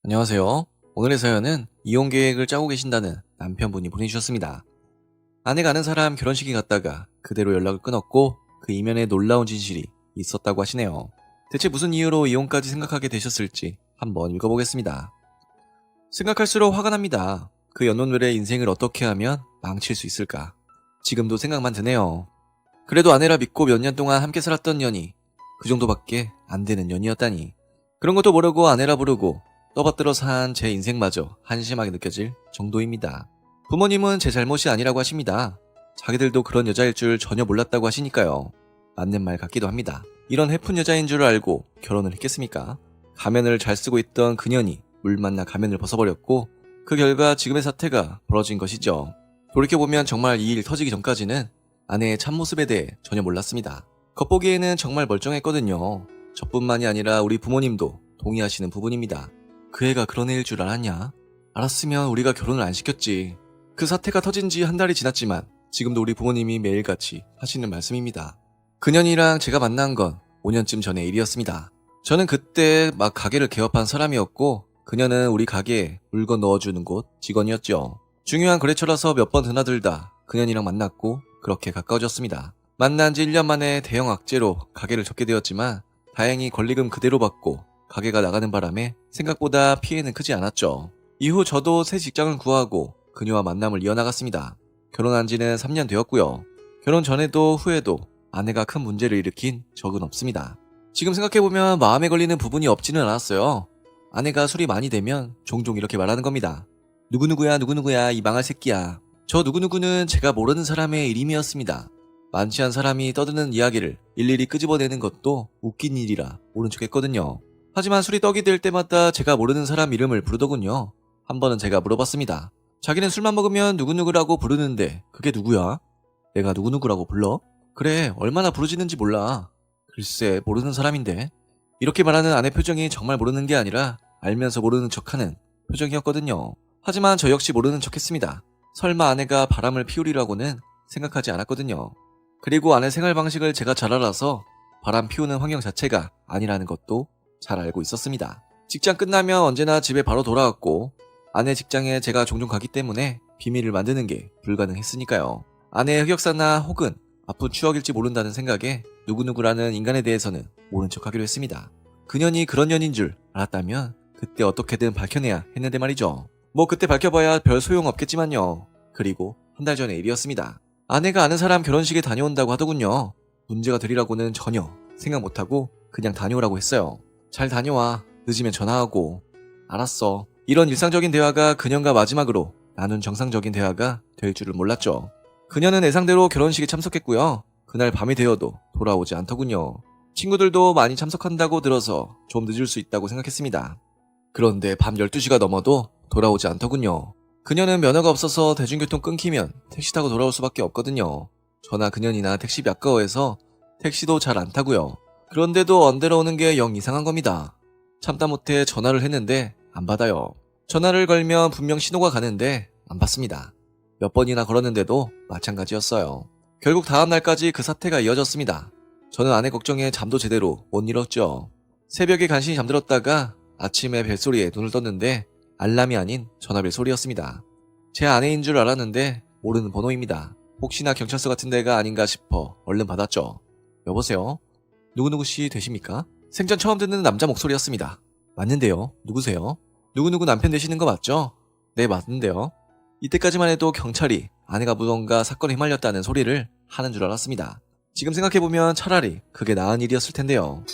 안녕하세요. 오늘의 사연은 이혼 계획을 짜고 계신다는 남편분이 보내주셨습니다. 아내가 아는 사람 결혼식에 갔다가 그대로 연락을 끊었고 그 이면에 놀라운 진실이 있었다고 하시네요. 대체 무슨 이유로 이혼까지 생각하게 되셨을지 한번 읽어보겠습니다. 생각할수록 화가 납니다. 그 연혼들의 인생을 어떻게 하면 망칠 수 있을까? 지금도 생각만 드네요. 그래도 아내라 믿고 몇 년 동안 함께 살았던 년이 그 정도밖에 안 되는 년이었다니. 그런 것도 모르고 아내라 부르고 떠받들어 산 제 인생마저 한심하게 느껴질 정도입니다. 부모님은 제 잘못이 아니라고 하십니다. 자기들도 그런 여자일 줄 전혀 몰랐다고 하시니까요. 맞는 말 같기도 합니다. 이런 해픈 여자인 줄 알고 결혼을 했겠습니까? 가면을 잘 쓰고 있던 그년이 물 만나 가면을 벗어버렸고 그 결과 지금의 사태가 벌어진 것이죠. 돌이켜보면 정말 이 일 터지기 전까지는 아내의 참모습에 대해 전혀 몰랐습니다. 겉보기에는 정말 멀쩡했거든요. 저뿐만이 아니라 우리 부모님도 동의하시는 부분입니다. 그 애가 그런 애일 줄 알았냐? 알았으면 우리가 결혼을 안 시켰지. 그 사태가 터진 지 한 달이 지났지만 지금도 우리 부모님이 매일같이 하시는 말씀입니다. 그년이랑 제가 만난 건 5년쯤 전의 일이었습니다. 저는 그때 막 가게를 개업한 사람이었고 그녀는 우리 가게에 물건 넣어주는 곳 직원이었죠. 중요한 거래처라서 몇 번 드나들다 그년이랑 만났고 그렇게 가까워졌습니다. 만난 지 1년 만에 대형 악재로 가게를 접게 되었지만 다행히 권리금 그대로 받고 가게가 나가는 바람에 생각보다 피해는 크지 않았죠. 이후 저도 새 직장을 구하고 그녀와 만남을 이어나갔습니다. 결혼한 지는 3년 되었고요. 결혼 전에도 후에도 아내가 큰 문제를 일으킨 적은 없습니다. 지금 생각해보면 마음에 걸리는 부분이 없지는 않았어요. 아내가 술이 많이 되면 종종 이렇게 말하는 겁니다. 누구누구야 누구누구야 이 망할 새끼야. 저 누구누구는 제가 모르는 사람의 이름이었습니다. 많지 않은 사람이 떠드는 이야기를 일일이 끄집어내는 것도 웃긴 일이라 모른 척 했거든요. 하지만 술이 떡이 될 때마다 제가 모르는 사람 이름을 부르더군요. 한 번은 제가 물어봤습니다. 자기는 술만 먹으면 누구누구라고 부르는데 그게 누구야? 내가 누구누구라고 불러? 그래, 얼마나 부르지는지 몰라. 글쎄, 모르는 사람인데. 이렇게 말하는 아내 표정이 정말 모르는 게 아니라 알면서 모르는 척하는 표정이었거든요. 하지만 저 역시 모르는 척했습니다. 설마 아내가 바람을 피우리라고는 생각하지 않았거든요. 그리고 아내 생활 방식을 제가 잘 알아서 바람 피우는 환경 자체가 아니라는 것도 잘 알고 있었습니다. 직장 끝나면 언제나 집에 바로 돌아왔고 아내 직장에 제가 종종 가기 때문에 비밀을 만드는 게 불가능했으니까요. 아내의 흑역사나 혹은 아픈 추억일지 모른다는 생각에 누구누구라는 인간에 대해서는 모른 척하기로 했습니다. 그년이 그런 년인 줄 알았다면 그때 어떻게든 밝혀내야 했는데 말이죠. 뭐 그때 밝혀봐야 별 소용없겠지만요. 그리고 한 달 전의 일이었습니다. 아내가 아는 사람 결혼식에 다녀온다고 하더군요. 문제가 되리라고는 전혀 생각 못하고 그냥 다녀오라고 했어요. 잘 다녀와. 늦으면 전화하고. 알았어. 이런 일상적인 대화가 그년과 마지막으로 나눈 정상적인 대화가 될 줄을 몰랐죠. 그녀는 예상대로 결혼식에 참석했고요. 그날 밤이 되어도 돌아오지 않더군요. 친구들도 많이 참석한다고 들어서 좀 늦을 수 있다고 생각했습니다. 그런데 밤 12시가 넘어도 돌아오지 않더군요. 그녀는 면허가 없어서 대중교통 끊기면 택시 타고 돌아올 수밖에 없거든요. 저나 그년이나 택시비 아까워해서 택시도 잘 안 타고요. 그런데도 언제로 오는 게 영 이상한 겁니다. 참다 못해 전화를 했는데 안 받아요. 전화를 걸면 분명 신호가 가는데 안 받습니다. 몇 번이나 걸었는데도 마찬가지였어요. 결국 다음날까지 그 사태가 이어졌습니다. 저는 아내 걱정에 잠도 제대로 못 이뤘죠. 새벽에 간신히 잠들었다가 아침에 벨소리에 눈을 떴는데 알람이 아닌 전화벨 소리였습니다. 제 아내인 줄 알았는데 모르는 번호입니다. 혹시나 경찰서 같은 데가 아닌가 싶어 얼른 받았죠. 여보세요? 누구누구씨 되십니까? 생전 처음 듣는 남자 목소리였습니다. 맞는데요? 누구세요? 누구누구 남편 되시는 거 맞죠? 네, 맞는데요. 이때까지만 해도 경찰이 아내가 무언가 사건에 휘말렸다는 소리를 하는 줄 알았습니다. 지금 생각해보면 차라리 그게 나은 일이었을 텐데요.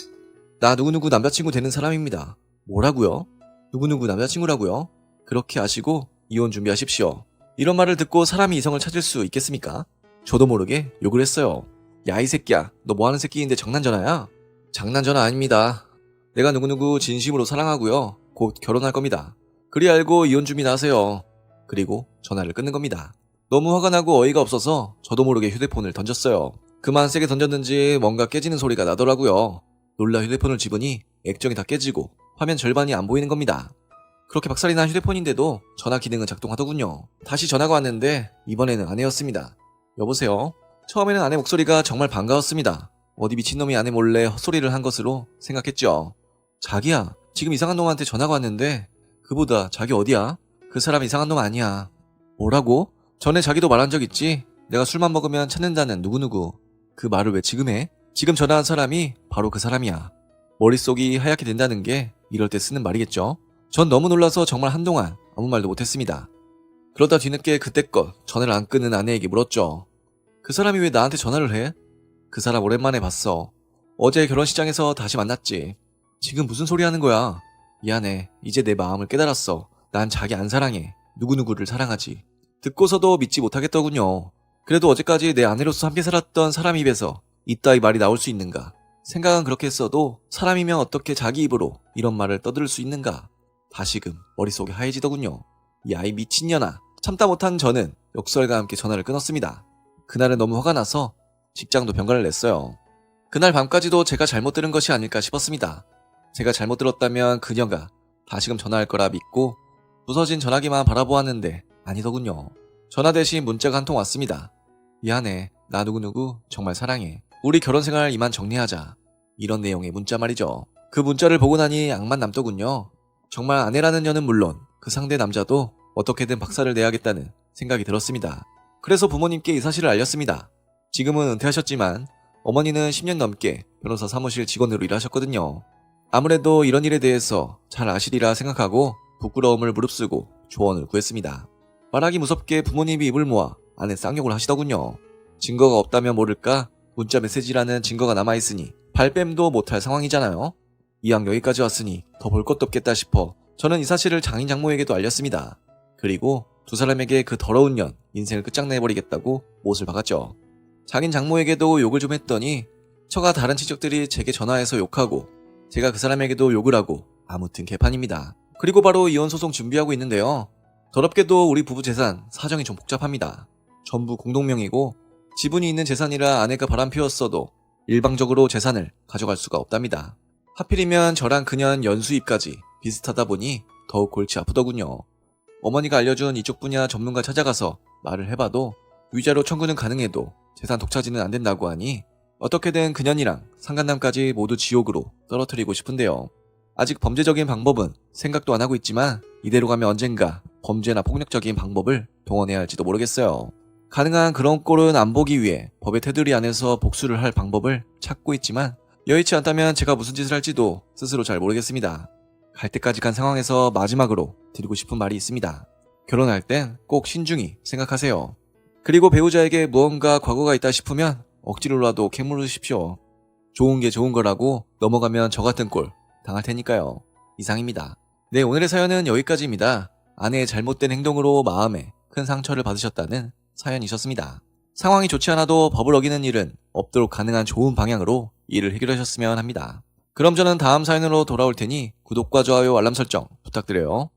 나 누구누구 남자친구 되는 사람입니다. 뭐라고요? 누구누구 남자친구라고요? 그렇게 아시고 이혼 준비하십시오. 이런 말을 듣고 사람이 이성을 찾을 수 있겠습니까? 저도 모르게 욕을 했어요. 야, 이 새끼야, 너 뭐하는 새끼인데 장난전화야? 장난전화 아닙니다. 내가 누구누구 진심으로 사랑하고요. 곧 결혼할 겁니다. 그리 알고 이혼 준비하세요. 그리고 전화를 끊는 겁니다. 너무 화가 나고 어이가 없어서 저도 모르게 휴대폰을 던졌어요. 그만 세게 던졌는지 뭔가 깨지는 소리가 나더라고요. 놀라 휴대폰을 집으니 액정이 다 깨지고 화면 절반이 안 보이는 겁니다. 그렇게 박살이 난 휴대폰인데도 전화 기능은 작동하더군요. 다시 전화가 왔는데 이번에는 아내였습니다. 여보세요? 처음에는 아내 목소리가 정말 반가웠습니다. 어디 미친놈이 아내 몰래 헛소리를 한 것으로 생각했죠. 자기야, 지금 이상한 놈한테 전화가 왔는데 그보다 자기 어디야? 그 사람 이상한 놈 아니야. 뭐라고? 전에 자기도 말한 적 있지? 내가 술만 먹으면 찾는다는 누구누구. 그 말을 왜 지금 해? 지금 전화한 사람이 바로 그 사람이야. 머릿속이 하얗게 된다는 게 이럴 때 쓰는 말이겠죠? 전 너무 놀라서 정말 한동안 아무 말도 못했습니다. 그러다 뒤늦게 그때껏 전화를 안 끊는 아내에게 물었죠. 그 사람이 왜 나한테 전화를 해? 그 사람 오랜만에 봤어. 어제 결혼식장에서 다시 만났지. 지금 무슨 소리 하는 거야? 미안해. 이제 내 마음을 깨달았어. 난 자기 안 사랑해. 누구누구를 사랑하지. 듣고서도 믿지 못하겠더군요. 그래도 어제까지 내 아내로서 함께 살았던 사람 입에서 이따위 말이 나올 수 있는가? 생각은 그렇게 했어도 사람이면 어떻게 자기 입으로 이런 말을 떠들 수 있는가? 다시금 머릿속이 하얘지더군요. 이 아이 미친년아. 참다 못한 저는 욕설과 함께 전화를 끊었습니다. 그날은 너무 화가 나서 직장도 병가를 냈어요. 그날 밤까지도 제가 잘못 들은 것이 아닐까 싶었습니다. 제가 잘못 들었다면 그녀가 다시금 전화할 거라 믿고 부서진 전화기만 바라보았는데 아니더군요. 전화 대신 문자가 한 통 왔습니다. 미안해. 나 누구누구 정말 사랑해. 우리 결혼생활 이만 정리하자. 이런 내용의 문자 말이죠. 그 문자를 보고 나니 악만 남더군요. 정말 아내라는 년은 물론 그 상대 남자도 어떻게든 박살을 내야겠다는 생각이 들었습니다. 그래서 부모님께 이 사실을 알렸습니다. 지금은 은퇴하셨지만 어머니는 10년 넘게 변호사 사무실 직원으로 일하셨거든요. 아무래도 이런 일에 대해서 잘 아시리라 생각하고 부끄러움을 무릅쓰고 조언을 구했습니다. 말하기 무섭게 부모님이 입을 모아 아내 쌍욕을 하시더군요. 증거가 없다면 모를까 문자 메시지라는 증거가 남아있으니 발뺌도 못할 상황이잖아요. 이왕 여기까지 왔으니 더 볼 것도 없겠다 싶어 저는 이 사실을 장인 장모에게도 알렸습니다. 그리고 두 사람에게 그 더러운 년 인생을 끝장내버리겠다고 못을 박았죠. 장인 장모에게도 욕을 좀 했더니 처가 다른 친척들이 제게 전화해서 욕하고 제가 그 사람에게도 욕을 하고 아무튼 개판입니다. 그리고 바로 이혼소송 준비하고 있는데요. 더럽게도 우리 부부 재산 사정이 좀 복잡합니다. 전부 공동명의고 지분이 있는 재산이라 아내가 바람 피웠어도 일방적으로 재산을 가져갈 수가 없답니다. 하필이면 저랑 그년 연수입까지 비슷하다 보니 더욱 골치 아프더군요. 어머니가 알려준 이쪽 분야 전문가 찾아가서 말을 해봐도 위자료 청구는 가능해도 재산 독차지는 안 된다고 하니 어떻게든 그년이랑 상간남까지 모두 지옥으로 떨어뜨리고 싶은데요. 아직 범죄적인 방법은 생각도 안 하고 있지만 이대로 가면 언젠가 범죄나 폭력적인 방법을 동원해야 할지도 모르겠어요. 가능한 그런 꼴은 안 보기 위해 법의 테두리 안에서 복수를 할 방법을 찾고 있지만 여의치 않다면 제가 무슨 짓을 할지도 스스로 잘 모르겠습니다. 갈 때까지 간 상황에서 마지막으로 드리고 싶은 말이 있습니다. 결혼할 땐 꼭 신중히 생각하세요. 그리고 배우자에게 무언가 과거가 있다 싶으면 억지로라도 캐물으십시오. 좋은 게 좋은 거라고 넘어가면 저 같은 꼴 당할 테니까요. 이상입니다. 네, 오늘의 사연은 여기까지입니다. 아내의 잘못된 행동으로 마음에 큰 상처를 받으셨다는 사연이셨습니다. 상황이 좋지 않아도 법을 어기는 일은 없도록 가능한 좋은 방향으로 일을 해결하셨으면 합니다. 그럼 저는 다음 사연으로 돌아올 테니 구독과 좋아요 알람 설정 부탁드려요.